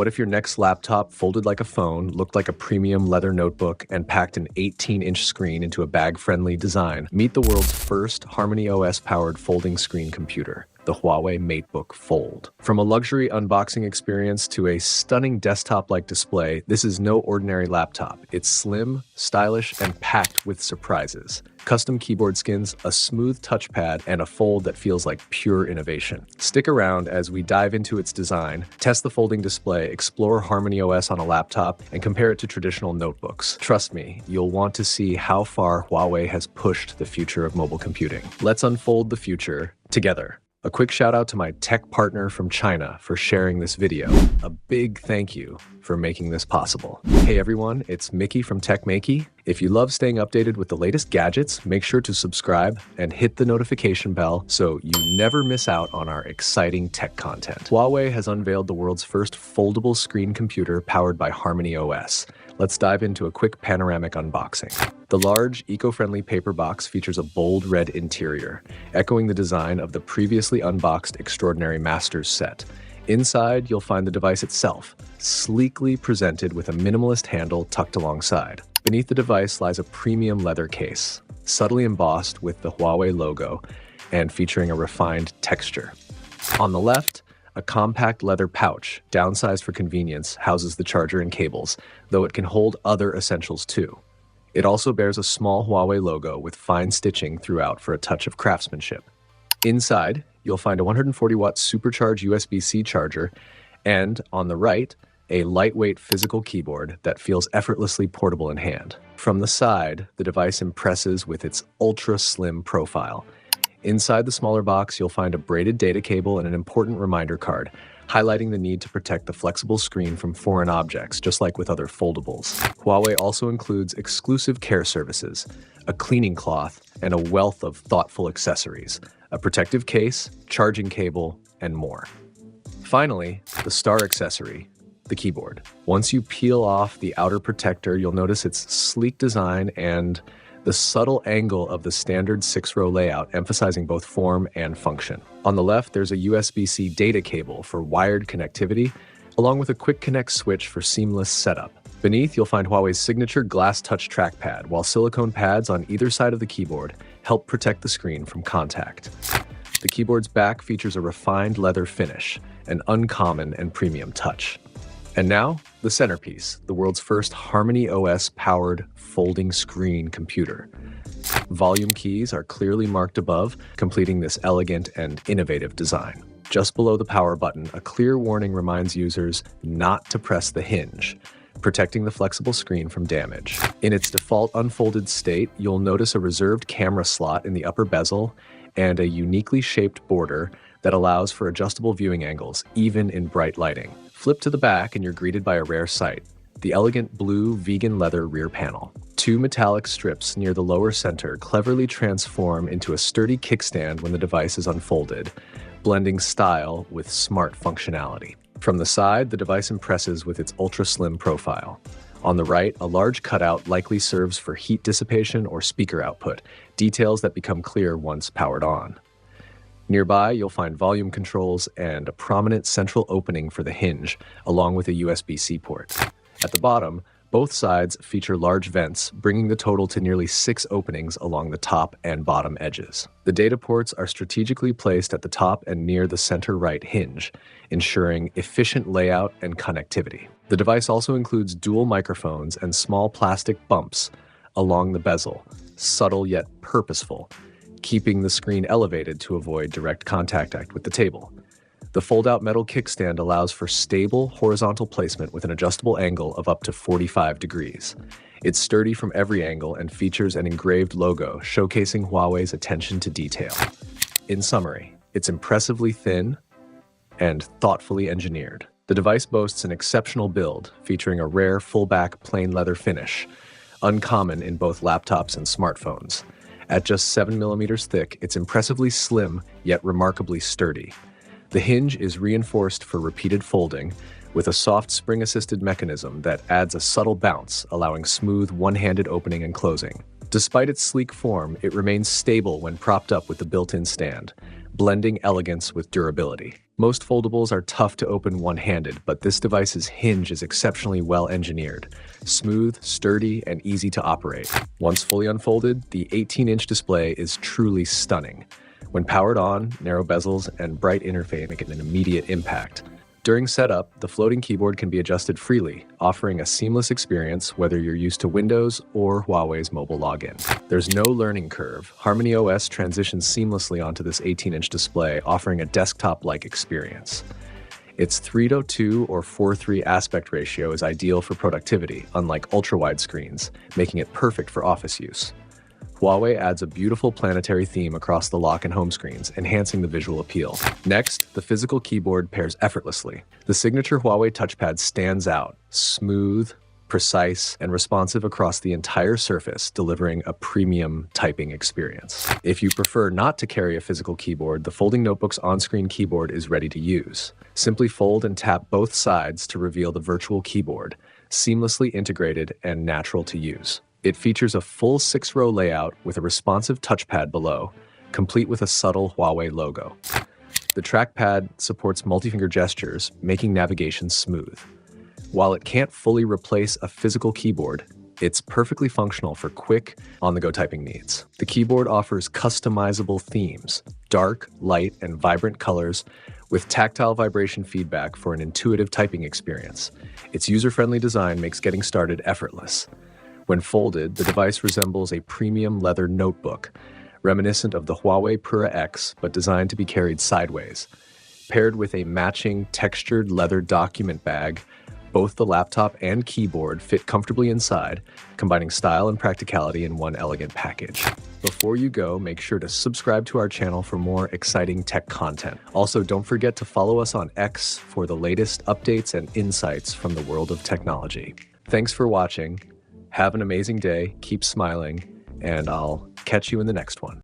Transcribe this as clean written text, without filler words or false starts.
What if your next laptop folded like a phone, looked like a premium leather notebook, and packed an 18-inch screen into a bag-friendly design? Meet the world's first HarmonyOS-powered folding screen computer, the Huawei MateBook Fold. From a luxury unboxing experience to a stunning desktop-like display, this is no ordinary laptop. It's slim, stylish, and packed with surprises. Custom keyboard skins, a smooth touchpad, and a fold that feels like pure innovation. Stick around as we dive into its design, test the folding display, explore HarmonyOS on a laptop, and compare it to traditional notebooks. Trust me, you'll want to see how far Huawei has pushed the future of mobile computing. Let's unfold the future together. A quick shout out to my tech partner from China for sharing this video. A big thank you for making this possible. Hey everyone, it's Mickey from techmaiky. If you love staying updated with the latest gadgets, make sure to subscribe and hit the notification bell so you never miss out on our exciting tech content. Huawei has unveiled the world's first foldable screen computer powered by HarmonyOS. Let's dive into a quick panoramic unboxing. The large, eco-friendly paper box features a bold red interior, echoing the design of the previously unboxed Extraordinary Masters set. Inside, you'll find the device itself, sleekly presented with a minimalist handle tucked alongside. Beneath the device lies a premium leather case, subtly embossed with the Huawei logo and featuring a refined texture. On the left, a compact leather pouch, downsized for convenience, houses the charger and cables, though it can hold other essentials too. It also bears a small Huawei logo with fine stitching throughout for a touch of craftsmanship. Inside, you'll find a 140-watt SuperCharge USB-C charger, and on the right, a lightweight physical keyboard that feels effortlessly portable in hand. From the side, the device impresses with its ultra-slim profile. Inside the smaller box, you'll find a braided data cable and an important reminder card, highlighting the need to protect the flexible screen from foreign objects, just like with other foldables. Huawei also includes exclusive care services, a cleaning cloth, and a wealth of thoughtful accessories, a protective case, charging cable, and more. Finally, the star accessory, the keyboard. Once you peel off the outer protector, you'll notice its sleek design and the subtle angle of the standard 6-row layout, emphasizing both form and function. On the left, there's a USB-C data cable for wired connectivity, along with a quick connect switch for seamless setup. Beneath, you'll find Huawei's signature glass touch trackpad, while silicone pads on either side of the keyboard help protect the screen from contact. The keyboard's back features a refined leather finish, an uncommon and premium touch. And now, the centerpiece, the world's first HarmonyOS-powered folding screen computer. Volume keys are clearly marked above, completing this elegant and innovative design. Just below the power button, a clear warning reminds users not to press the hinge, protecting the flexible screen from damage. In its default unfolded state, you'll notice a reserved camera slot in the upper bezel and a uniquely shaped border that allows for adjustable viewing angles, even in bright lighting. Flip to the back and you're greeted by a rare sight, the elegant blue vegan leather rear panel. Two metallic strips near the lower center cleverly transform into a sturdy kickstand when the device is unfolded, blending style with smart functionality. From the side, the device impresses with its ultra-slim profile. On the right, a large cutout likely serves for heat dissipation or speaker output, details that become clear once powered on. Nearby, you'll find volume controls and a prominent central opening for the hinge, along with a USB-C port. At the bottom, both sides feature large vents, bringing the total to nearly 6 openings along the top and bottom edges. The data ports are strategically placed at the top and near the center right hinge, ensuring efficient layout and connectivity. The device also includes dual microphones and small plastic bumps along the bezel, subtle yet purposeful, keeping the screen elevated to avoid direct contact with the table. The fold-out metal kickstand allows for stable horizontal placement with an adjustable angle of up to 45 degrees. It's sturdy from every angle and features an engraved logo showcasing Huawei's attention to detail. In summary, it's impressively thin and thoughtfully engineered. The device boasts an exceptional build featuring a rare full-back plain leather finish, uncommon in both laptops and smartphones. At just 7mm thick, it's impressively slim, yet remarkably sturdy. The hinge is reinforced for repeated folding, with a soft spring-assisted mechanism that adds a subtle bounce, allowing smooth one-handed opening and closing. Despite its sleek form, it remains stable when propped up with the built-in stand, blending elegance with durability. Most foldables are tough to open one-handed, but this device's hinge is exceptionally well engineered, smooth, sturdy, and easy to operate. Once fully unfolded, the 18-inch display is truly stunning. When powered on, narrow bezels and bright interface make it an immediate impact. During setup, the floating keyboard can be adjusted freely, offering a seamless experience whether you're used to Windows or Huawei's mobile login. There's no learning curve. HarmonyOS transitions seamlessly onto this 18-inch display, offering a desktop-like experience. Its 3:2 or 4:3 aspect ratio is ideal for productivity, unlike ultra-wide screens, making it perfect for office use. Huawei adds a beautiful planetary theme across the lock and home screens, enhancing the visual appeal. Next, the physical keyboard pairs effortlessly. The signature Huawei touchpad stands out, smooth, precise, and responsive across the entire surface, delivering a premium typing experience. If you prefer not to carry a physical keyboard, the folding notebook's on-screen keyboard is ready to use. Simply fold and tap both sides to reveal the virtual keyboard, seamlessly integrated and natural to use. It features a full 6-row layout with a responsive touchpad below, complete with a subtle Huawei logo. The trackpad supports multi-finger gestures, making navigation smooth. While it can't fully replace a physical keyboard, it's perfectly functional for quick, on-the-go typing needs. The keyboard offers customizable themes, dark, light, and vibrant colors, with tactile vibration feedback for an intuitive typing experience. Its user-friendly design makes getting started effortless. When folded, the device resembles a premium leather notebook, reminiscent of the Huawei Pura X, but designed to be carried sideways. Paired with a matching textured leather document bag, both the laptop and keyboard fit comfortably inside, combining style and practicality in one elegant package. Before you go, make sure to subscribe to our channel for more exciting tech content. Also, don't forget to follow us on X for the latest updates and insights from the world of technology. Thanks for watching. Have an amazing day, keep smiling, and I'll catch you in the next one.